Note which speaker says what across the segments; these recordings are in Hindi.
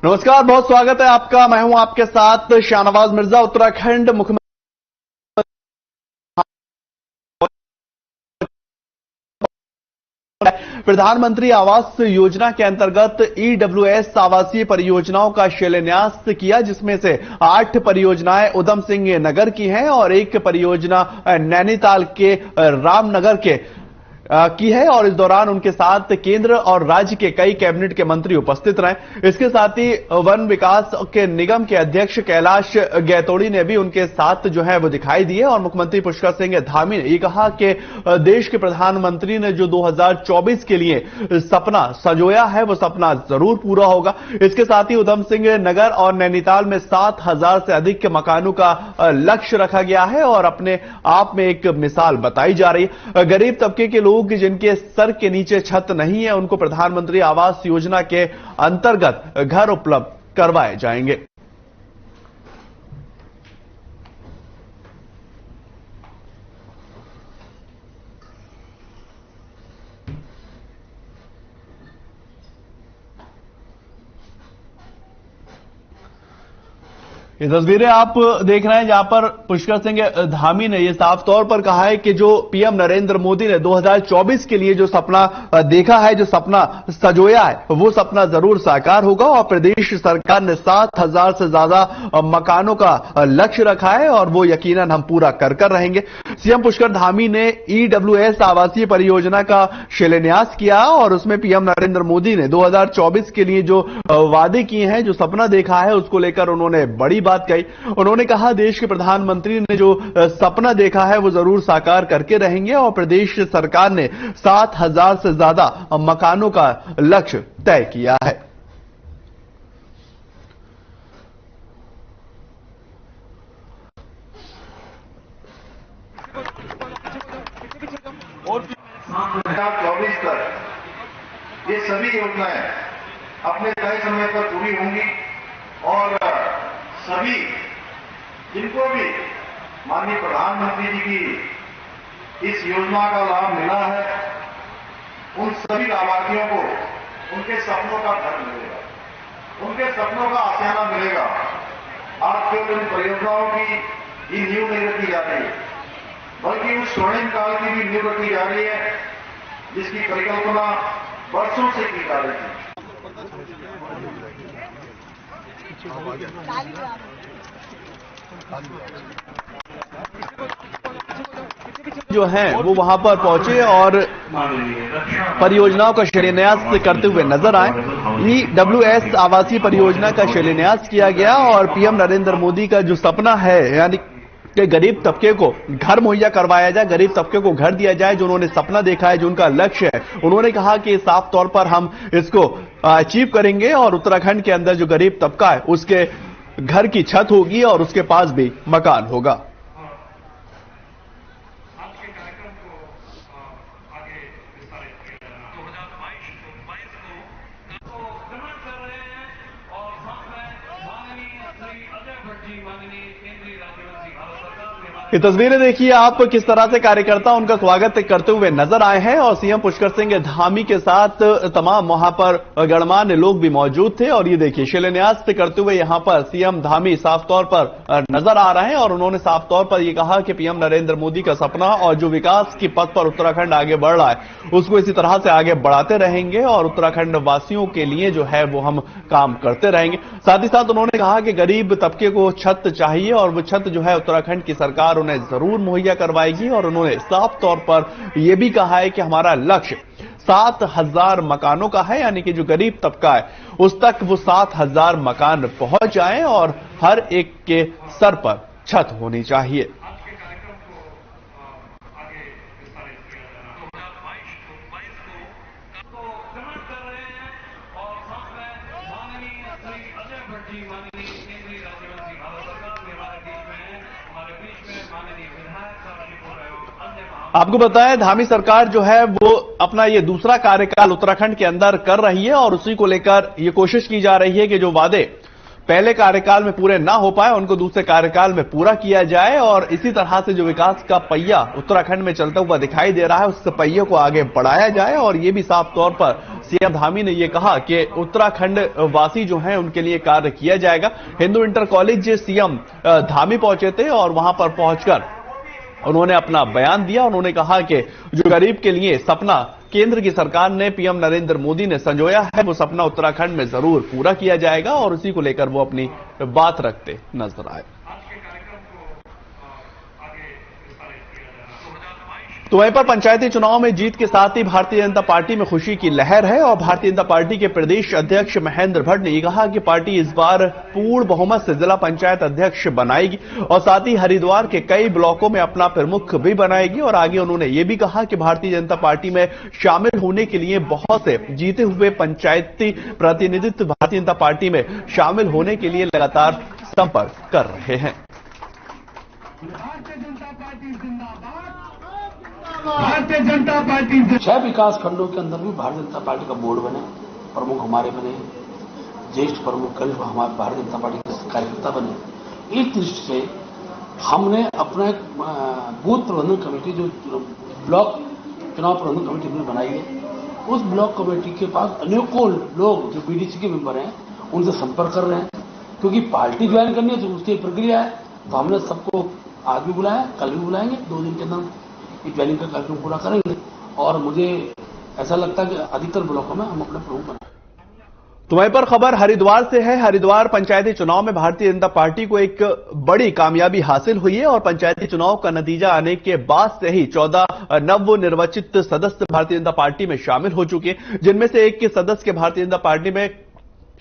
Speaker 1: नमस्कार, बहुत स्वागत है आपका। मैं हूं आपके साथ शाहनवाज मिर्जा। उत्तराखंड मुख्यमंत्री प्रधानमंत्री आवास योजना के अंतर्गत ईडब्ल्यूएस आवासीय परियोजनाओं का शिलान्यास किया, जिसमें से 8 परियोजनाएं उधम सिंह नगर की हैं और एक परियोजना नैनीताल के रामनगर के की है। और इस दौरान उनके साथ केंद्र और राज्य के कई कैबिनेट के मंत्री उपस्थित रहे। इसके साथ ही वन विकास के निगम के अध्यक्ष कैलाश गैतोड़ी ने भी उनके साथ जो है वो दिखाई दिए। और मुख्यमंत्री पुष्कर सिंह धामी ने ये कहा कि देश के प्रधानमंत्री ने जो 2024 के लिए सपना संजोया है वो सपना जरूर पूरा होगा। इसके साथ ही उधम सिंह नगर और नैनीताल में 7,000 से अधिक के मकानों का लक्ष्य रखा गया है और अपने आप में एक मिसाल बताई जा रही है। गरीब तबके के लोग जिनके सर के नीचे छत नहीं है, उनको प्रधानमंत्री आवास योजना के अंतर्गत घर उपलब्ध करवाए जाएंगे। ये तस्वीरें आप देख रहे हैं जहां पर पुष्कर सिंह धामी ने यह साफ तौर पर कहा है कि जो पीएम नरेंद्र मोदी ने 2024 के लिए जो सपना देखा है, जो सपना सजोया है, वो सपना जरूर साकार होगा। और प्रदेश सरकार ने 7,000 से ज्यादा मकानों का लक्ष्य रखा है और वो यकीनन हम पूरा कर रहेंगे। सीएम पुष्कर धामी ने ईडब्ल्यूएस आवासीय परियोजना का शिलान्यास किया और उसमें पीएम नरेंद्र मोदी ने 2024 के लिए जो वादे किए हैं, जो सपना देखा है, उसको लेकर उन्होंने बड़ी बात कही। उन्होंने कहा देश के प्रधानमंत्री ने जो सपना देखा है वो जरूर साकार करके रहेंगे और प्रदेश सरकार ने 7,000 से ज्यादा मकानों का लक्ष्य तय किया है।
Speaker 2: और 2024 तक ये सभी योजनाएं अपने तय समय पर पूरी होंगी और सभी जिनको भी माननीय प्रधानमंत्री जी की इस योजना का लाभ मिला है, उन सभी लाभार्थियों को उनके सपनों का घर मिलेगा, उनके सपनों का आशियाना मिलेगा। आज केवल इन परियोजनाओं की ही नींव नहीं रखी जा रही, बल्कि उस स्वर्णिम काल की भी नींव रखी जा रही है जिसकी परिकल्पना वर्षों से की जा रही थी।
Speaker 1: जो हैं वो वहां पर पहुंचे और परियोजनाओं का शिलान्यास करते हुए नजर आए। ईडब्ल्यूएस आवासीय परियोजना का शिलान्यास किया गया और पीएम नरेंद्र मोदी का जो सपना है, यानी कि गरीब तबके को घर मुहैया करवाया जाए, गरीब तबके को घर दिया जाए, जो उन्होंने सपना देखा है, जो उनका लक्ष्य है, उन्होंने कहा कि साफ तौर पर हम इसको अचीव करेंगे और उत्तराखंड के अंदर जो गरीब तबका है उसके घर की छत होगी और उसके पास भी मकान होगा। ये तस्वीरें देखिए आप, किस तरह से कार्यकर्ता उनका स्वागत करते हुए नजर आए हैं और सीएम पुष्कर सिंह धामी के साथ तमाम वहां पर गणमान्य लोग भी मौजूद थे। और ये देखिए शिलान्यास करते हुए यहां पर सीएम धामी साफ तौर पर नजर आ रहे हैं और उन्होंने साफ तौर पर यह कहा कि पीएम नरेंद्र मोदी का सपना और जो विकास की पथ पर उत्तराखंड आगे बढ़ रहा है उसको इसी तरह से आगे बढ़ाते रहेंगे और उत्तराखंड वासियों के लिए जो है वो हम काम करते रहेंगे। साथ ही साथ उन्होंने कहा कि गरीब तबके को छत चाहिए और वो छत जो है उत्तराखंड की सरकार उन्हें जरूर मुहैया करवाएगी। और उन्होंने साफ तौर पर यह भी कहा है कि हमारा लक्ष्य 7,000 मकानों का है, यानी कि जो गरीब तबका है उस तक वो 7,000 मकान पहुंच जाएं और हर एक के सर पर छत होनी चाहिए। आपको बताएं धामी सरकार जो है वो अपना ये दूसरा कार्यकाल उत्तराखंड के अंदर कर रही है और उसी को लेकर ये कोशिश की जा रही है कि जो वादे पहले कार्यकाल में पूरे ना हो पाए उनको दूसरे कार्यकाल में पूरा किया जाए और इसी तरह से जो विकास का पहिया उत्तराखंड में चलता हुआ दिखाई दे रहा है उस पहिये को आगे बढ़ाया जाए। और यह भी साफ तौर पर सीएम धामी ने यह कहा कि उत्तराखंड वासी जो हैं उनके लिए कार्य किया जाएगा। Hindu inter college CM Dhami पहुंचे थे और वहां पर पहुंचकर उन्होंने अपना बयान दिया। उन्होंने कहा कि जो गरीब के लिए सपना केंद्र की सरकार ने पीएम नरेंद्र मोदी ने संजोया है वो सपना उत्तराखंड में जरूर पूरा किया जाएगा और उसी को लेकर वो अपनी बात रखते नजर आए। तो वहीं पर पंचायती चुनाव में जीत के साथ ही भारतीय जनता पार्टी में खुशी की लहर है और भारतीय जनता पार्टी के प्रदेश अध्यक्ष महेंद्र भट्ट ने कहा कि पार्टी इस बार पूर्ण बहुमत से जिला पंचायत अध्यक्ष बनाएगी और साथ ही हरिद्वार के कई ब्लॉकों में अपना प्रमुख भी बनाएगी। और आगे उन्होंने ये भी कहा कि भारतीय जनता पार्टी में शामिल होने के लिए बहुत से जीते हुए पंचायती प्रतिनिधित्व भारतीय जनता पार्टी में शामिल होने के लिए लगातार संपर्क कर रहे हैं।
Speaker 3: भारतीय जनता पार्टी 6 विकास खंडों के अंदर भी भारतीय जनता पार्टी का बोर्ड बने, प्रमुख हमारे बने, ज्येष्ठ प्रमुख कल हमारे भारतीय जनता पार्टी के कार्यकर्ता बने। इस दृष्टि से हमने अपना एक बूथ प्रबंधन कमेटी जो ब्लॉक चुनाव प्रबंधन कमेटी हमने बनाई है, उस ब्लॉक कमेटी के पास अनेकों लोग जो बीडीसी के मेंबर हैं उनसे संपर्क कर रहे हैं, क्योंकि पार्टी ज्वाइन करनी है तो उसकी प्रक्रिया है। तो हमने सबको आज भी बुलाया, कल भी बुलाएंगे, 2 दिन के अंदर ज्वाइनिंग का कार्यक्रम पूरा करेंगे और मुझे ऐसा लगता है कि अधिकतर ब्लॉकों में हम अपने प्रमुख बनाएंगे।
Speaker 1: तो वहीं पर खबर हरिद्वार से है। हरिद्वार पंचायती चुनाव में भारतीय जनता पार्टी को एक बड़ी कामयाबी हासिल हुई है और पंचायती चुनाव का नतीजा आने के बाद से ही 14 नवनिर्वाचित सदस्य भारतीय जनता पार्टी में शामिल हो चुके, जिनमें से एक के सदस्य के भारतीय जनता पार्टी में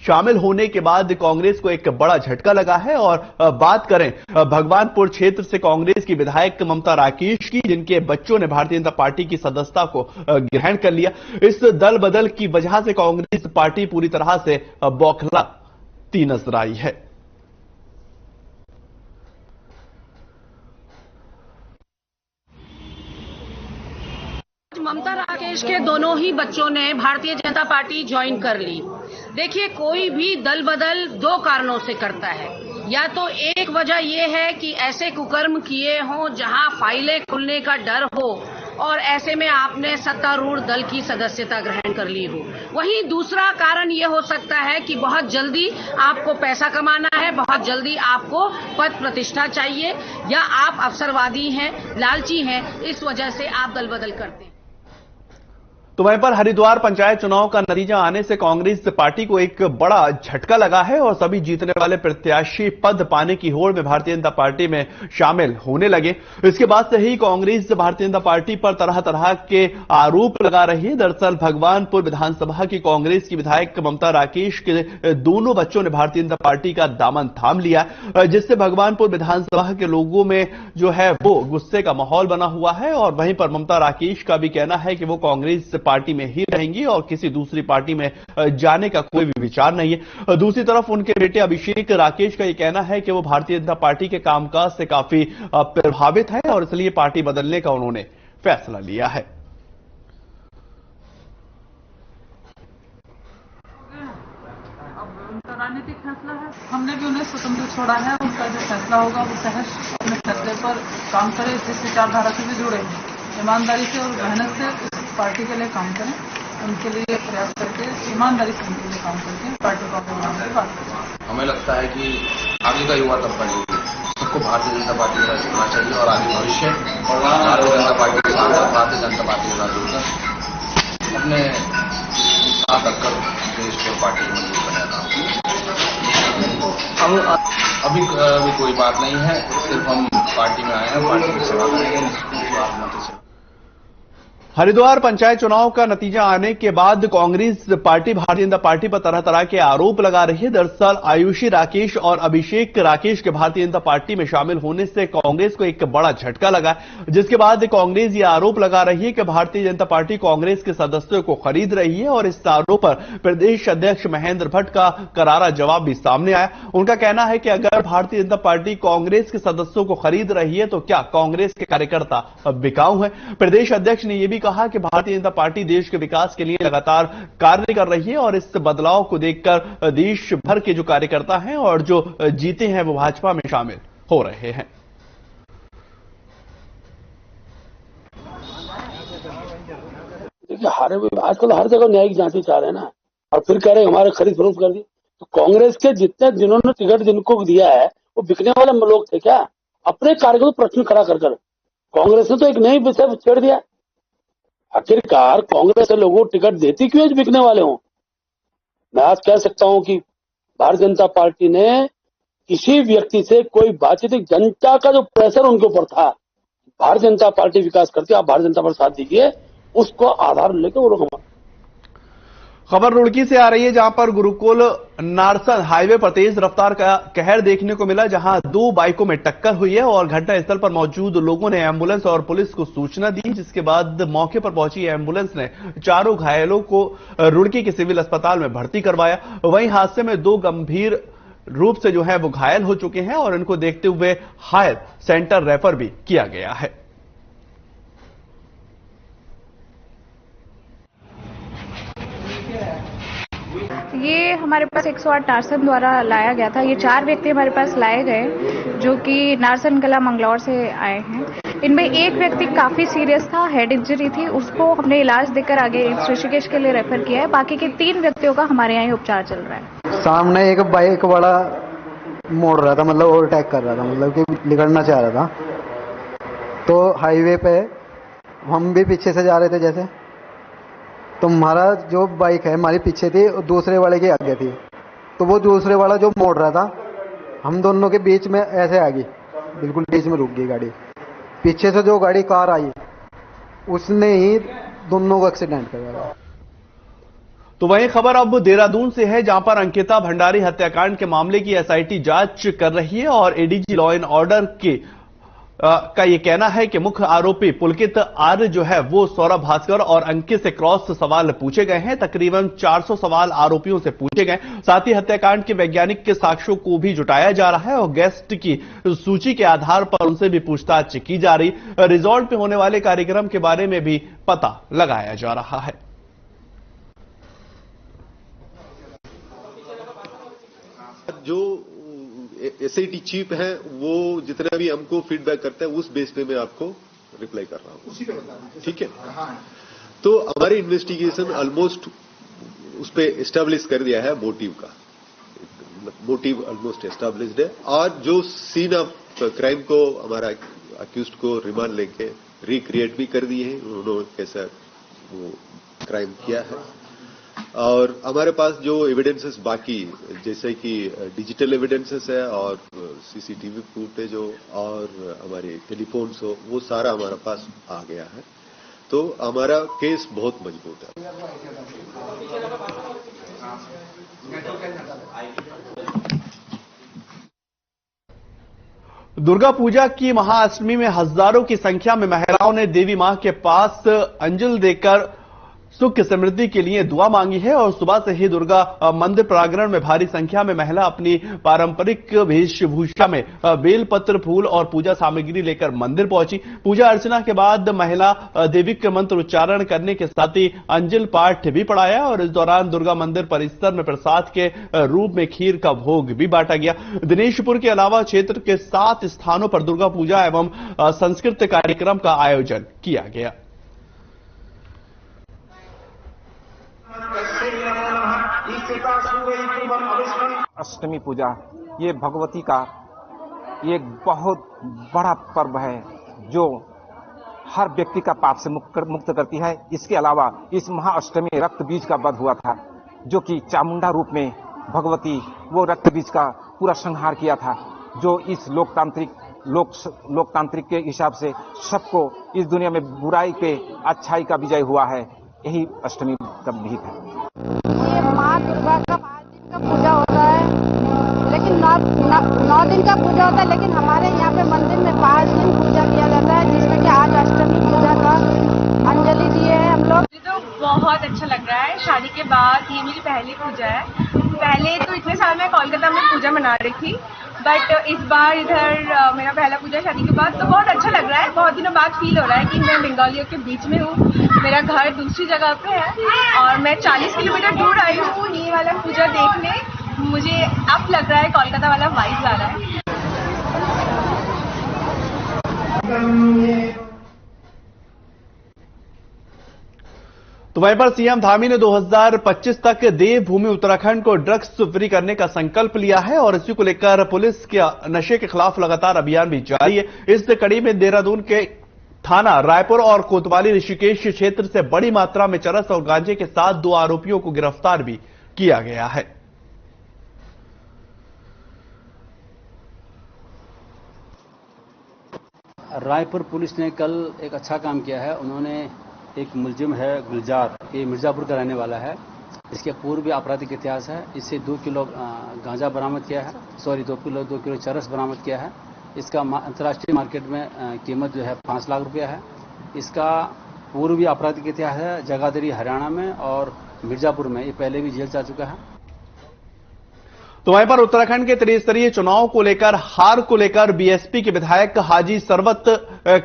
Speaker 1: शामिल होने के बाद कांग्रेस को एक बड़ा झटका लगा है। और बात करें भगवानपुर क्षेत्र से कांग्रेस की विधायक ममता राकेश की, जिनके बच्चों ने भारतीय जनता पार्टी की सदस्यता को ग्रहण कर लिया। इस दल बदल की वजह से कांग्रेस पार्टी पूरी तरह से बौखलाती नजर आई है।
Speaker 4: ममता राकेश के दोनों ही बच्चों ने भारतीय जनता पार्टी ज्वाइन कर ली। देखिए, कोई भी दल बदल 2 कारणों से करता है। या तो एक वजह यह है कि ऐसे कुकर्म किए हों जहां फाइलें खुलने का डर हो और ऐसे में आपने सत्तारूढ़ दल की सदस्यता ग्रहण कर ली हो। वहीं दूसरा कारण यह हो सकता है कि बहुत जल्दी आपको पैसा कमाना है, बहुत जल्दी आपको पद प्रतिष्ठा चाहिए, या आप अवसरवादी हैं, लालची हैं, इस वजह से आप दल बदल करते हैं।
Speaker 1: तो वहीं पर हरिद्वार पंचायत चुनाव का नतीजा आने से कांग्रेस पार्टी को एक बड़ा झटका लगा है और सभी जीतने वाले प्रत्याशी पद पाने की होड़ में भारतीय जनता पार्टी में शामिल होने लगे। इसके बाद से ही कांग्रेस भारतीय जनता पार्टी पर तरह तरह के आरोप लगा रही है। दरअसल भगवानपुर विधानसभा की कांग्रेस की विधायक ममता राकेश के दोनों बच्चों ने भारतीय जनता पार्टी का दामन थाम लिया, जिससे भगवानपुर विधानसभा के लोगों में जो है वो गुस्से का माहौल बना हुआ है। और वहीं पर ममता राकेश का भी कहना है कि वो कांग्रेस पार्टी में ही रहेंगी और किसी दूसरी पार्टी में जाने का कोई भी विचार नहीं है। दूसरी तरफ उनके बेटे अभिषेक राकेश का यह कहना है कि वो भारतीय जनता पार्टी के कामकाज से काफी प्रभावित है और इसलिए पार्टी बदलने का उन्होंने फैसला लिया है।
Speaker 5: राजनीतिक फैसला है, हमने भी उन्हें स्वतंत्र छोड़ा है। उनका जो फैसला होगा वो सहज अपने फैसले पर काम करे, जिस विचारधारा से भी जुड़े हैं, ईमानदारी से और मेहनत से इस पार्टी के लिए काम करें, उनके लिए प्रयास करके ईमानदारी से उनके लिए काम करके पार्टी को बनाने की बात करें।
Speaker 6: हमें लगता है कि आगे का युवा तब बनेगी, सबको भारतीय जनता पार्टी का जुड़ना चाहिए और आगे भविष्य भारतीय जनता पार्टी के साथ भारतीय जनता पार्टी के साथ जुड़कर अपने साथ रखकर देश को पार्टी को मजबूत बनाना। अभी कोई बात नहीं है, सिर्फ हम पार्टी में आए हैं, पार्टी की सेवा करेंगे।
Speaker 1: हरिद्वार पंचायत चुनाव का नतीजा आने के बाद कांग्रेस पार्टी भारतीय जनता पार्टी पर तरह तरह के आरोप लगा रही है। दरअसल आयुषी राकेश और अभिषेक राकेश के भारतीय जनता पार्टी में शामिल होने से कांग्रेस को एक बड़ा झटका लगा, जिसके बाद कांग्रेस ये आरोप लगा रही है कि भारतीय जनता पार्टी कांग्रेस के सदस्यों को खरीद रही है। और इस आरोप पर प्रदेश अध्यक्ष महेंद्र भट्ट का करारा जवाब भी सामने आया। उनका कहना है कि अगर भारतीय जनता पार्टी कांग्रेस के सदस्यों को खरीद रही है तो क्या कांग्रेस के कार्यकर्ता बिकाऊ है। प्रदेश अध्यक्ष ने यह भी कहा कि भारतीय जनता पार्टी देश के विकास के लिए लगातार कार्य कर रही है और इस बदलाव को देखकर देश भर के जो कार्यकर्ता हैं और जो जीते हैं वो भाजपा में शामिल हो रहे हैं।
Speaker 3: देखिए, आजकल हर जगह न्यायिक जांच चाह रहे हैं ना, और फिर कह रहे हमारे खरीद फरोख्त कर दी। तो कांग्रेस के जितने जिन्होंने टिकट जिनको दिया है वो बिकने वाले लोग थे क्या? अपने कार्य को प्रश्न खड़ा कर कांग्रेस ने तो एक नई विषय छेड़ दिया। आखिरकार कांग्रेस लोगों को टिकट देती क्यों बिकने वाले हों? मैं आज कह सकता हूं कि भारतीय जनता पार्टी ने किसी व्यक्ति से कोई बातचीत, जनता का जो प्रेशर उनके ऊपर था, भारतीय जनता पार्टी विकास करती है, आप भारतीय जनता पार्टी साथ दीजिए, उसको आधार लेकर वो लोग।
Speaker 1: खबर रुड़की से आ रही है, जहां पर गुरुकुल नारसन हाईवे पर तेज रफ्तार का कहर देखने को मिला, जहां दो बाइकों में टक्कर हुई है और घटनास्थल पर मौजूद लोगों ने एम्बुलेंस और पुलिस को सूचना दी, जिसके बाद मौके पर पहुंची एम्बुलेंस ने चारों घायलों को रुड़की के सिविल अस्पताल में भर्ती करवाया। वहीं हादसे में दो गंभीर रूप से जो है वो घायल हो चुके हैं और इनको देखते हुए हायर सेंटर रेफर भी किया गया है।
Speaker 7: ये हमारे पास 108 नारसन द्वारा लाया गया था। ये 4 व्यक्ति हमारे पास लाए गए जो कि नारसन कला मंगलौर से आए हैं। इनमें एक व्यक्ति काफी सीरियस था, हेड इंजरी थी, उसको हमने इलाज देकर आगे ऋषिकेश के लिए रेफर किया है। बाकी के 3 व्यक्तियों का हमारे यहाँ उपचार चल रहा है।
Speaker 8: सामने एक बाइक वाला मोड़ रहा था, मतलब ओवरटेक कर रहा था, मतलब कि निकलना चाह रहा था। तो हाईवे पे हम भी पीछे से जा रहे थे जैसे, तो हमारा जो बाइक है हमारी पीछे थी और दूसरे वाले के आगे थी। तो वो दूसरे वाला जो मोड़ रहा था, हम दोनों के बीच में ऐसे आ गई, बिल्कुल बीच में रुक गई गाड़ी। पीछे से जो गाड़ी कार आई उसने ही दोनों को एक्सीडेंट कर दिया।
Speaker 1: तो वहीं खबर अब देहरादून से है, जहां पर अंकिता भंडारी हत्याकांड के मामले की एसआईटी जांच कर रही है और एडीजी लॉ एंड ऑर्डर के का ये कहना है कि मुख्य आरोपी पुलकित आर्य जो है वो सौरभ भास्कर और अंकित से क्रॉस सवाल पूछे गए हैं। तकरीबन 400 सवाल आरोपियों से पूछे गए। साथ ही हत्याकांड के वैज्ञानिक के साक्ष्यों को भी जुटाया जा रहा है और गेस्ट की सूची के आधार पर उनसे भी पूछताछ की जा रही। रिजॉर्ट पे होने वाले कार्यक्रम के बारे में भी पता लगाया जा रहा है।
Speaker 9: जो एसआईटी चीफ है वो जितना भी हमको फीडबैक करता है उस बेस पे मैं आपको रिप्लाई कर रहा हूं, ठीक है। तो हमारी इन्वेस्टिगेशन ऑलमोस्ट उस पे एस्टैब्लिश कर दिया है, मोटिव का मोटिव ऑलमोस्ट एस्टैब्लिश्ड है। और जो सीन ऑफ क्राइम को हमारा अक्यूज्ड को रिमांड लेके रिक्रिएट भी कर दिए हैं, उन्होंने कैसा वो क्राइम किया है। और हमारे पास जो एविडेंसेस बाकी जैसे कि डिजिटल एविडेंसेस है और सीसीटीवी फुटेज हो और हमारे टेलीफोन्स हो, वो सारा हमारे पास आ गया है। तो हमारा केस बहुत मजबूत है।
Speaker 1: दुर्गा पूजा की महाअष्टमी में हजारों की संख्या में महिलाओं ने देवी मां के पास अंजलि देकर सुख समृद्धि के लिए दुआ मांगी है और सुबह से ही दुर्गा मंदिर प्रांगण में भारी संख्या में महिला अपनी पारंपरिक वेशभूषा में बेलपत्र, फूल और पूजा सामग्री लेकर मंदिर पहुंची। पूजा अर्चना के बाद महिला देवी के मंत्र उच्चारण करने के साथ ही अंजल पाठ भी पढ़ाया और इस दौरान दुर्गा मंदिर परिसर में प्रसाद के रूप में खीर का भोग भी बांटा गया। दिनेशपुर के अलावा क्षेत्र के 7 स्थानों पर दुर्गा पूजा एवं सांस्कृतिक कार्यक्रम का आयोजन किया गया।
Speaker 10: अष्टमी पूजा ये भगवती का एक बहुत बड़ा पर्व है जो हर व्यक्ति का पाप से मुक्त करती है। इसके अलावा इस महाअष्टमी रक्त बीज का वध हुआ था, जो कि चामुंडा रूप में भगवती वो रक्त बीज का पूरा संहार किया था, जो इस लोकतांत्रिक के हिसाब से सबको इस दुनिया में बुराई पे अच्छाई का विजय हुआ है। यही अष्टमी का भीख है।
Speaker 11: ये माँ दुर्गा का 5 दिन का पूजा होता है, लेकिन 9 दिन का पूजा होता है, लेकिन हमारे यहाँ पे मंदिर में 5 दिन पूजा किया जाता है, जिसमें कि आज अष्टमी पूजा का अंजलि दिए हैं हम लोग।
Speaker 12: मुझे तो बहुत अच्छा लग रहा है। शादी के बाद ये मेरी पहली पूजा है। पहले तो इतने साल मैं कोलकाता में पूजा मना रही थी बट इस बार इधर मेरा पहला पूजा शादी के बाद, तो बहुत अच्छा लग रहा है। बहुत दिनों बाद फील हो रहा है कि मैं बंगालियों के बीच में हूँ। मेरा घर दूसरी जगह पे है और मैं 40 किलोमीटर दूर आई हूँ ये वाला पूजा देखने। मुझे अब लग रहा है कोलकाता वाला वाइब आ रहा है।
Speaker 1: तो वहीं पर सीएम धामी ने 2025 तक देवभूमि उत्तराखंड को ड्रग्स फ्री करने का संकल्प लिया है और इसी को लेकर पुलिस के नशे के खिलाफ लगातार अभियान भी जारी है। इस कड़ी में देहरादून के थाना रायपुर और कोतवाली ऋषिकेश क्षेत्र से बड़ी मात्रा में चरस और गांजे के साथ 2 आरोपियों को गिरफ्तार भी किया गया है।
Speaker 13: रायपुर पुलिस ने कल एक अच्छा काम किया है। उन्होंने एक मुलजिम है गुलजार, ये मिर्जापुर का रहने वाला है। इसके पूर्व भी आपराधिक इतिहास है। इससे 2 किलो गांजा बरामद किया है, 2 किलो चरस बरामद किया है। इसका अंतर्राष्ट्रीय मार्केट में कीमत जो है 5 लाख रुपया है। इसका पूर्व भी आपराधिक इतिहास है, जगाधरी हरियाणा में और मिर्जापुर में। ये पहले भी जेल जा चुका है।
Speaker 1: तो वहीं पर उत्तराखंड के त्रिस्तरीय चुनाव को लेकर हार को लेकर बीएसपी के विधायक हाजी सरवत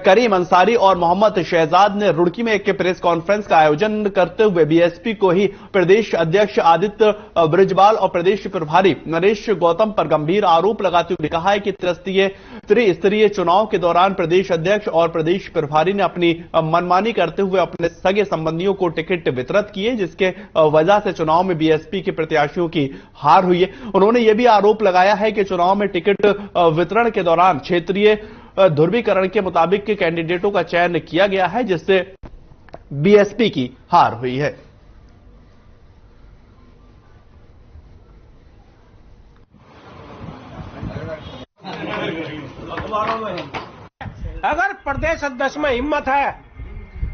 Speaker 1: करीम अंसारी और मोहम्मद शहजाद ने रुड़की में एक प्रेस कॉन्फ्रेंस का आयोजन करते हुए बीएसपी को ही प्रदेश अध्यक्ष आदित्य ब्रजवाल और प्रदेश प्रभारी नरेश गौतम पर गंभीर आरोप लगाते हुए कहा है कि त्रिस्तरीय चुनाव के दौरान प्रदेश अध्यक्ष और प्रदेश प्रभारी ने अपनी मनमानी करते हुए अपने सगे संबंधियों को टिकट वितरित किए, जिसके वजह से चुनाव में बीएसपी के प्रत्याशियों की हार हुई है। उन्होंने यह भी आरोप लगाया है कि चुनाव में टिकट वितरण के दौरान क्षेत्रीय ध्रुवीकरण के मुताबिक के कैंडिडेटों का चयन किया गया है, जिससे बीएसपी की हार हुई है।
Speaker 14: अगर प्रदेश अध्यक्ष में हिम्मत है,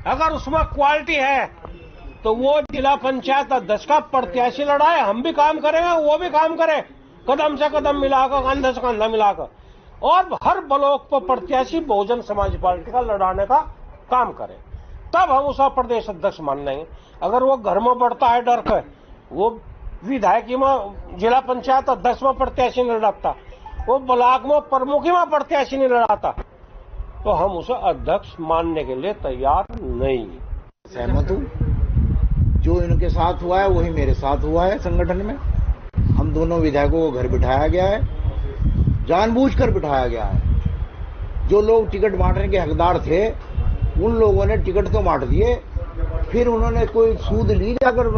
Speaker 14: अगर उसमें क्वालिटी है, तो वो जिला पंचायत अध्यक्ष का प्रत्याशी लड़ाए। हम भी काम करेंगे, वो भी काम करे, कदम से कदम मिलाकर, कंधे से कंधा मिलाकर, और हर ब्लॉक पर प्रत्याशी बहुजन समाज पार्टी का लड़ाने का काम करे, तब हम उसका प्रदेश अध्यक्ष मान लेंगे। अगर वो घर में बढ़ता है डर के, वो विधायकी में जिला पंचायत अध्यक्ष में प्रत्याशी नहीं लड़ाता, वो ब्लॉक में प्रमुखी में प्रत्याशी नहीं लड़ाता, तो हम उसे अध्यक्ष मानने के लिए तैयार नहीं।
Speaker 15: सहमत हूं, जो इनके साथ हुआ है वही मेरे साथ हुआ है। संगठन में हम दोनों विधायकों को घर बिठाया गया है, जानबूझकर बिठाया गया है। जो लोग टिकट बांटने के हकदार थे उन लोगों ने टिकट तो बांट दिए, फिर उन्होंने कोई सूद ली जाकर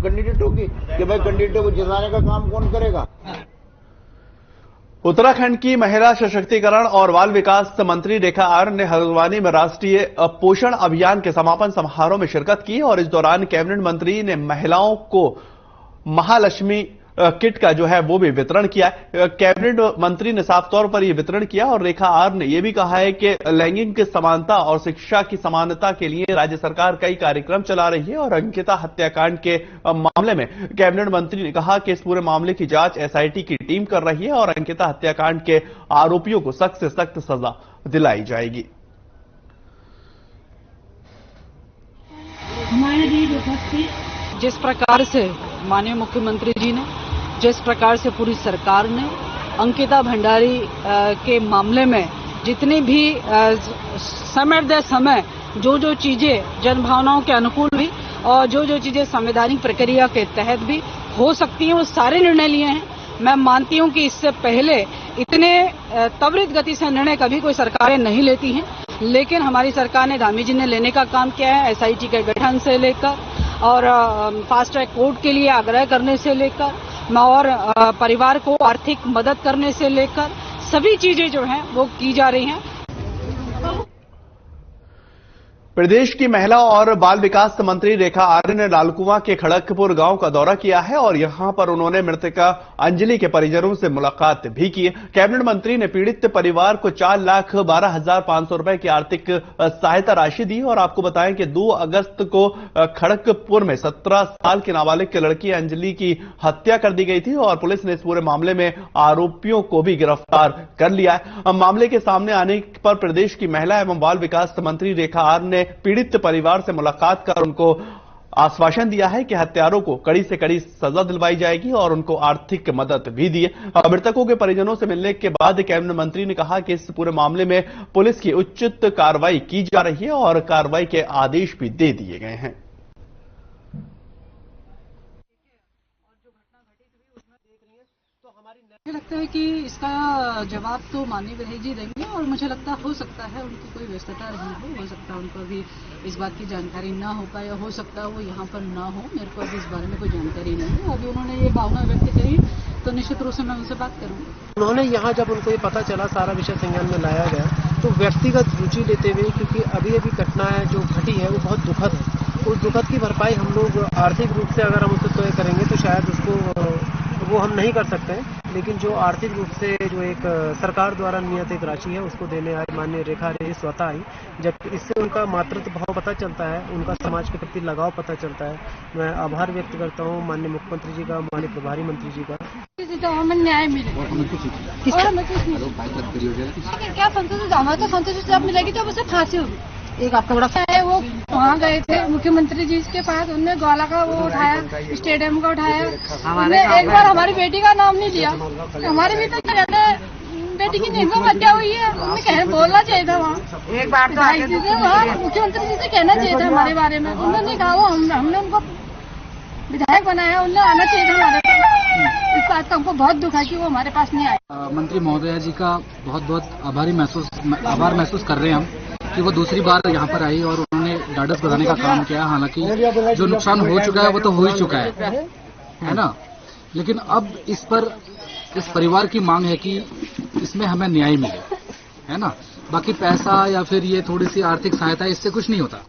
Speaker 15: कैंडिडेटों की कि भाई कैंडिडेटों को जिताने का काम कौन करेगा।
Speaker 1: उत्तराखंड की महिला सशक्तिकरण और बाल विकास मंत्री रेखा आर्य ने हल्द्वानी में राष्ट्रीय पोषण अभियान के समापन समारोह में शिरकत की और इस दौरान कैबिनेट मंत्री ने महिलाओं को महालक्ष्मी किट का जो है वो भी वितरण किया। कैबिनेट मंत्री ने साफ तौर पर यह वितरण किया और रेखा आर्य ने यह भी कहा है कि लैंगिक समानता और शिक्षा की समानता के लिए राज्य सरकार कई कार्यक्रम चला रही है। और अंकिता हत्याकांड के मामले में कैबिनेट मंत्री ने कहा कि इस पूरे मामले की जांच एसआईटी की टीम कर रही है और अंकिता हत्याकांड के आरोपियों को सख्त से सख्त सजा दिलाई जाएगी।
Speaker 16: हमारे बीच उपस्थित जिस प्रकार से माननीय मुख्यमंत्री जी ने, जिस प्रकार से पूरी सरकार ने अंकिता भंडारी के मामले में जितनी भी समय जो चीजें जनभावनाओं के अनुकूल हुई और जो चीजें संवैधानिक प्रक्रिया के तहत भी हो सकती हैं, वो सारे निर्णय लिए हैं। मैं मानती हूं कि इससे पहले इतने त्वरित गति से निर्णय कभी कोई सरकारें नहीं लेती हैं, लेकिन हमारी सरकार ने, धामी जी ने लेने का काम किया है। एसआईटी के गठन से लेकर और फास्ट ट्रैक कोर्ट के लिए आग्रह करने से लेकर और परिवार को आर्थिक मदद करने से लेकर सभी चीजें जो हैं वो की जा रही हैं।
Speaker 1: प्रदेश की महिला और बाल विकास मंत्री रेखा आर्य ने लालकुआं के खड़गपुर गांव का दौरा किया है और यहां पर उन्होंने मृतका अंजलि के परिजनों से मुलाकात भी की। कैबिनेट मंत्री ने पीड़ित परिवार को 4,12,500 रुपए की आर्थिक सहायता राशि दी और आपको बताएं कि 2 अगस्त को खड़गपुर में 17 साल के नाबालिग की लड़की अंजलि की हत्या कर दी गई थी और पुलिस ने इस पूरे मामले में आरोपियों को भी गिरफ्तार कर लिया है। मामले के सामने आने पर प्रदेश की महिला एवं बाल विकास मंत्री रेखा आर्य ने पीड़ित परिवार से मुलाकात कर उनको आश्वासन दिया है कि हत्यारों को कड़ी से कड़ी सजा दिलवाई जाएगी और उनको आर्थिक मदद भी दी है। मृतकों के परिजनों से मिलने के बाद कैबिनेट मंत्री ने कहा कि इस पूरे मामले में पुलिस की उचित कार्रवाई की जा रही है और कार्रवाई के आदेश भी दे दिए गए हैं।
Speaker 16: मुझे लगता है कि इसका जवाब तो माननीय विधायक जी देंगे और मुझे लगता हो सकता है उनकी कोई व्यस्तता रही हो सकता है उनको अभी इस बात की जानकारी ना हो पाए, हो सकता है वो यहाँ पर ना हो। मेरे को अभी इस बारे में कोई जानकारी नहीं है। अभी उन्होंने ये भावना व्यक्त करी तो निश्चित रूप से मैं उनसे बात करूंगी।
Speaker 14: उन्होंने यहाँ जब उनको ये पता चला सारा विषय संज्ञान में लाया गया तो व्यक्तिगत रुचि लेते हुए, क्योंकि अभी घटना है जो घटी है वो बहुत दुखद है, उस दुखद की भरपाई हम लोग आर्थिक रूप से अगर हम उसको तय करेंगे तो शायद उसको वो हम नहीं कर सकते हैं, लेकिन जो आर्थिक रूप से जो एक सरकार द्वारा नियत एक राशि है उसको देने आए माननीय रेखा रे स्वतः आई, जब इससे उनका मातृत्व भाव पता चलता है, उनका समाज के प्रति लगाव पता चलता है। मैं आभार व्यक्त करता हूँ माननीय मुख्यमंत्री जी का, माननीय प्रभारी मंत्री जी का।
Speaker 16: हमें न्याय मिले क्या संतोष, हमारा तो संतोष जब मिलेगी जब उसे फांसी होगी। एक आपका बड़ा है वो वहाँ गए थे मुख्यमंत्री जी के पास, उनने ग्वाला का वो उठाया, स्टेडियम का उठाया, उन्होंने एक बार हमारी बेटी का नाम नहीं लिया। हमारी भी तो कहते बेटी की निर्भर हत्या हुई है, उन्हें बोलना चाहिए था वहाँ एक बार तो वहाँ मुख्यमंत्री जी से कहना चाहिए था हमारे बारे में। उन्होंने कहा वो हमने उनको विधायक बनाया, उन्हें आना चाहिए था हमारे पास। इस बात का हमको बहुत दुख है कि वो हमारे पास नहीं आए।
Speaker 13: मंत्री महोदया जी का बहुत बहुत आभार महसूस कर रहे हैं हम कि वो दूसरी बार यहाँ पर आई और उन्होंने ढाढ़स बढ़ाने का काम किया। हालांकि जो नुकसान हो चुका है वो तो हो ही चुका है ना, लेकिन अब इस परिवार की मांग है कि इसमें हमें न्याय मिले, है ना। बाकी पैसा या फिर ये थोड़ी सी आर्थिक सहायता इससे कुछ नहीं होता।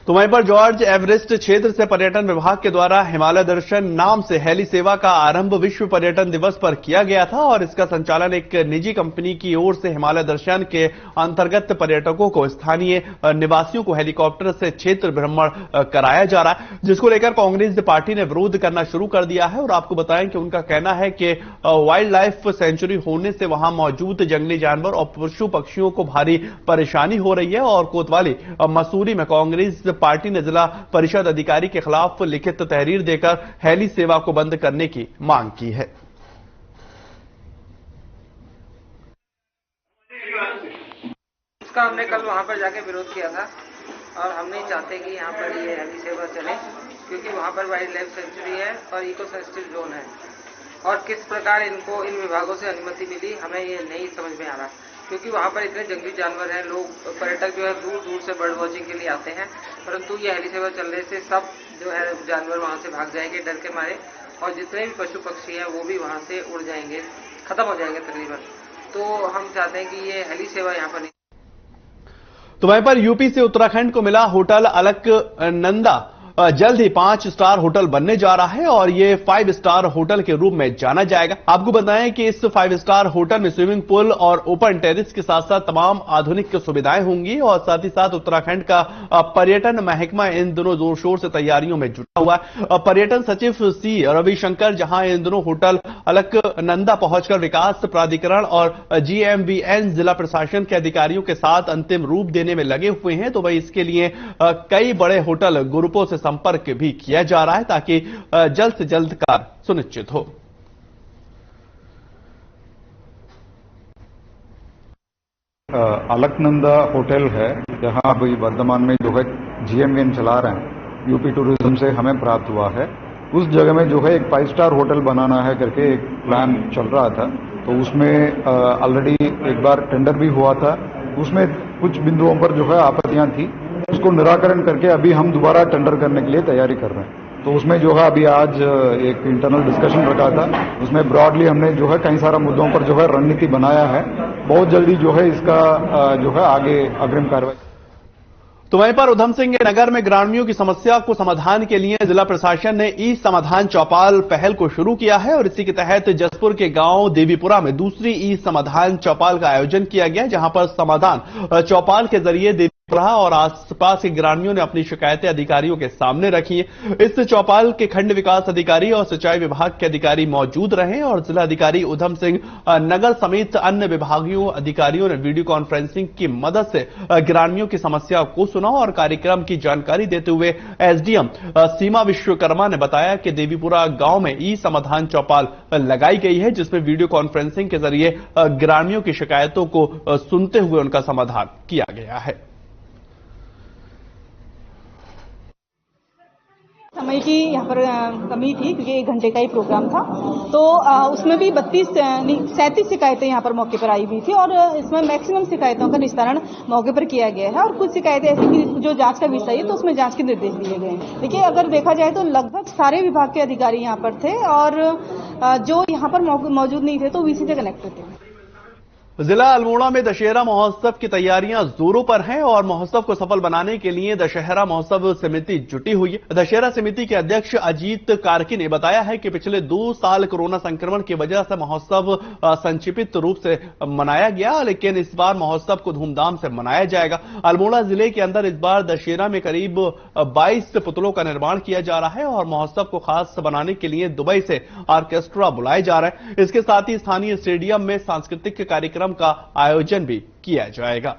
Speaker 1: तो वहीं पर जॉर्ज एवरेस्ट क्षेत्र से पर्यटन विभाग के द्वारा हिमालय दर्शन नाम से हेली सेवा का आरंभ विश्व पर्यटन दिवस पर किया गया था और इसका संचालन एक निजी कंपनी की ओर से हिमालय दर्शन के अंतर्गत पर्यटकों को स्थानीय निवासियों को हेलीकॉप्टर से क्षेत्र भ्रमण कराया जा रहा है, जिसको लेकर कांग्रेस पार्टी ने विरोध करना शुरू कर दिया है। और आपको बताएं कि उनका कहना है कि वाइल्ड लाइफ सेंचुरी होने से वहां मौजूद जंगली जानवर और पशु पक्षियों को भारी परेशानी हो रही है और कोतवाली मसूरी में कांग्रेस पार्टी ने जिला परिषद अधिकारी के खिलाफ लिखित तहरीर देकर हेली सेवा को बंद करने की मांग की है।
Speaker 17: इसका हमने कल वहां पर जाके विरोध किया था और हम नहीं चाहते कि यहाँ पर ये हेली सेवा चले, क्योंकि वहां पर वाइल्ड लाइफ सेंचुरी है और इको सेंसिटिव जोन है और किस प्रकार इनको इन विभागों से अनुमति मिली हमें ये नहीं समझ में आ रहा, क्योंकि वहाँ पर इतने जंगली जानवर हैं। लोग पर्यटक जो है दूर दूर से बर्ड वॉचिंग के लिए आते हैं, परंतु ये हेली सेवा चलने से सब जो है जानवर वहाँ से भाग जाएंगे डर के मारे और जितने भी पशु पक्षी हैं वो भी वहाँ से उड़ जाएंगे, खत्म हो जाएंगे तकरीबन। तो हम चाहते हैं कि ये हेली सेवा यहाँ पर नहीं।
Speaker 1: तो वहीं पर यूपी से उत्तराखंड को मिला होटल अलकनंदा जल्द ही 5 स्टार होटल बनने जा रहा है और ये 5 स्टार होटल के रूप में जाना जाएगा। आपको बताएं कि इस 5 स्टार होटल में स्विमिंग पूल और ओपन टेरिस के साथ साथ तमाम आधुनिक सुविधाएं होंगी और साथ ही साथ उत्तराखंड का पर्यटन महकमा इन दिनों जोर शोर से तैयारियों में जुटा हुआ है। पर्यटन सचिव सी रविशंकर जहां इन दिनों होटल अलकनंदा पहुंचकर विकास प्राधिकरण और GMBN जिला प्रशासन के अधिकारियों के साथ अंतिम रूप देने में लगे हुए हैं, तो वही इसके लिए कई बड़े होटल ग्रुपों से संपर्क भी किया जा रहा है ताकि जल्द से जल्द कार्य सुनिश्चित हो।
Speaker 18: अलकनंदा होटल है जहां अभी वर्तमान में जो है GMBN चला रहे हैं, यूपी टूरिज्म से हमें प्राप्त हुआ है। उस जगह में जो है एक 5 स्टार होटल बनाना है करके एक प्लान चल रहा था, तो उसमें ऑलरेडी एक बार टेंडर भी हुआ था। उसमें कुछ बिंदुओं पर जो है आपत्तियां थी, उसको निराकरण करके अभी हम दोबारा टेंडर करने के लिए तैयारी कर रहे हैं। तो उसमें जो है अभी आज एक इंटरनल डिस्कशन रखा था, उसमें ब्रॉडली हमने जो है कई सारा मुद्दों पर जो है रणनीति बनाया है। बहुत जल्दी जो है इसका जो है आगे अग्रिम कार्रवाई।
Speaker 1: तो वहीं पर उधम सिंह नगर में ग्रामीणों की समस्या को समाधान के लिए जिला प्रशासन ने ई समाधान चौपाल पहल को शुरू किया है और इसी के तहत जसपुर के गांव देवीपुरा में दूसरी ई समाधान चौपाल का आयोजन किया गया, जहां पर समाधान चौपाल के जरिए रहा और आसपास के ग्रामीणों ने अपनी शिकायतें अधिकारियों के सामने रखी हैं। इस चौपाल के खंड विकास अधिकारी और सिंचाई विभाग के अधिकारी मौजूद रहे और जिला अधिकारी उधम सिंह नगर समेत अन्य विभागीय अधिकारियों ने वीडियो कॉन्फ्रेंसिंग की मदद से ग्रामीणों की समस्या को सुना और कार्यक्रम की जानकारी देते हुए एसडीएम सीमा विश्वकर्मा ने बताया कि देवीपुरा गांव में ई समाधान चौपाल लगाई गई है, जिसमें वीडियो कॉन्फ्रेंसिंग के जरिए ग्रामीणों की शिकायतों को सुनते हुए उनका समाधान किया गया है।
Speaker 19: समय की यहाँ पर कमी थी क्योंकि 1 घंटे का ही प्रोग्राम था, तो उसमें भी 37 शिकायतें यहाँ पर मौके पर आई हुई थी और इसमें मैक्सिमम शिकायतों का निस्तारण मौके पर किया गया है और कुछ शिकायतें ऐसी कि जो जांच का विषय है तो उसमें जांच के निर्देश दिए गए हैं। देखिए, अगर देखा जाए तो लगभग सारे विभाग के अधिकारी यहाँ पर थे और जो यहाँ पर मौजूद नहीं थे तो वीसी से कनेक्टेड थे।
Speaker 1: जिला अल्मोड़ा में दशहरा महोत्सव की तैयारियां जोरों पर हैं और महोत्सव को सफल बनाने के लिए दशहरा महोत्सव समिति जुटी हुई है। दशहरा समिति के अध्यक्ष अजीत कार्की ने बताया है कि पिछले 2 साल कोरोना संक्रमण की वजह से महोत्सव संक्षिप्त रूप से मनाया गया, लेकिन इस बार महोत्सव को धूमधाम से मनाया जाएगा। अल्मोड़ा जिले के अंदर इस बार दशहरा में करीब 22 पुतलों का निर्माण किया जा रहा है और महोत्सव को खास बनाने के लिए दुबई से ऑर्केस्ट्रा बुलाए जा रहे हैं। इसके साथ ही स्थानीय स्टेडियम में सांस्कृतिक कार्यक्रम का आयोजन भी किया जाएगा।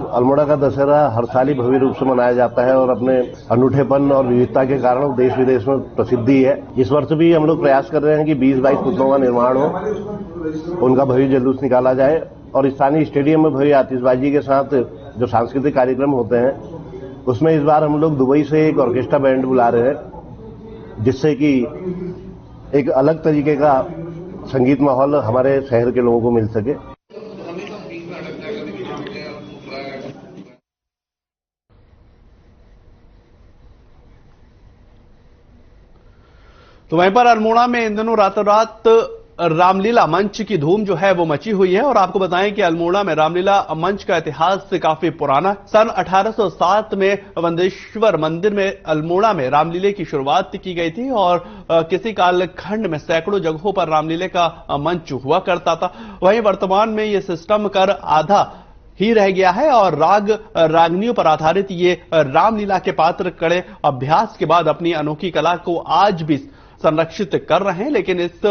Speaker 20: अल्मोड़ा का दशहरा हर साल ही भव्य रूप से मनाया जाता है और अपने अनूठेपन और विविधता के कारण देश विदेश में प्रसिद्धि है। इस वर्ष भी हम लोग प्रयास कर रहे हैं कि 20-22 पुतलों का निर्माण हो, उनका भव्य जुलूस निकाला जाए और स्थानीय स्टेडियम में भव्य आतिशबाजी के साथ जो सांस्कृतिक कार्यक्रम होते हैं उसमें इस बार हम लोग दुबई से एक ऑर्केस्ट्रा बैंड बुला रहे हैं, जिससे कि एक अलग तरीके का संगीत माहौल हमारे शहर के लोगों को मिल सके।
Speaker 1: तो वहीं पर अल्मोड़ा में इन दिनों रातों रात रामलीला मंच की धूम जो है वो मची हुई है और आपको बताएं कि अल्मोड़ा में रामलीला मंच का इतिहास काफी पुराना। सन 1807 में वंदेश्वर मंदिर में अल्मोड़ा में रामलीले की शुरुआत की गई थी और किसी कालखंड में सैकड़ों जगहों पर रामलीले का मंच हुआ करता था। वहीं वर्तमान में ये सिस्टम कर आधा ही रह गया है और रागनियों पर आधारित ये रामलीला के पात्र कड़े अभ्यास के बाद अपनी अनोखी कला को आज भी संरक्षित कर रहे हैं, लेकिन इस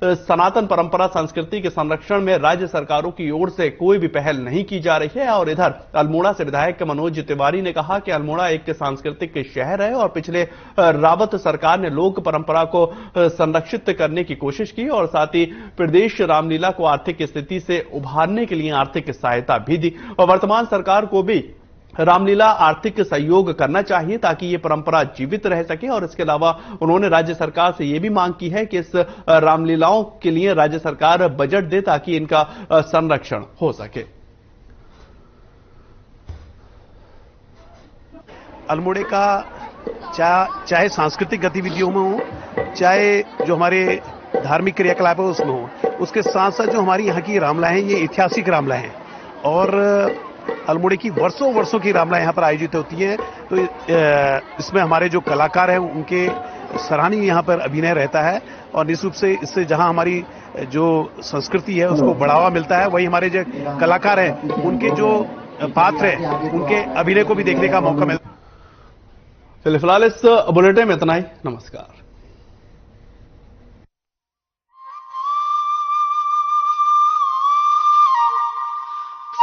Speaker 1: सनातन परंपरा संस्कृति के संरक्षण में राज्य सरकारों की ओर से कोई भी पहल नहीं की जा रही है। और इधर अल्मोड़ा से विधायक मनोज तिवारी ने कहा कि अल्मोड़ा एक सांस्कृतिक शहर है और पिछले रावत सरकार ने लोक परंपरा को संरक्षित करने की कोशिश की और साथ ही प्रदेश रामलीला को आर्थिक स्थिति से उभारने के लिए आर्थिक सहायता भी दी और वर्तमान सरकार को भी रामलीला आर्थिक सहयोग करना चाहिए ताकि ये परंपरा जीवित रह सके। और इसके अलावा उन्होंने राज्य सरकार से ये भी मांग की है कि इस रामलीलाओं के लिए राज्य सरकार बजट दे ताकि इनका संरक्षण हो सके।
Speaker 21: अल्मोड़े का चाहे सांस्कृतिक गतिविधियों में हो, चाहे जो हमारे धार्मिक क्रियाकलाप है उसमें हो, उसके साथ साथ जो हमारी यहाँ की रामलीलाएं हैं ये ऐतिहासिक रामलीलाएं हैं और अल्मोड़े की वर्षों की रामलीला यहाँ पर आयोजित होती है। तो इसमें हमारे जो कलाकार हैं उनके सराहनीय यहाँ पर अभिनय रहता है और निश्चित रूप से इससे जहाँ हमारी जो संस्कृति है उसको बढ़ावा मिलता है, वही हमारे जो कलाकार हैं उनके जो पात्र हैं उनके अभिनय को भी देखने का मौका मिलता है।
Speaker 1: फिलहाल इस बुलेटिन में इतना ही। नमस्कार।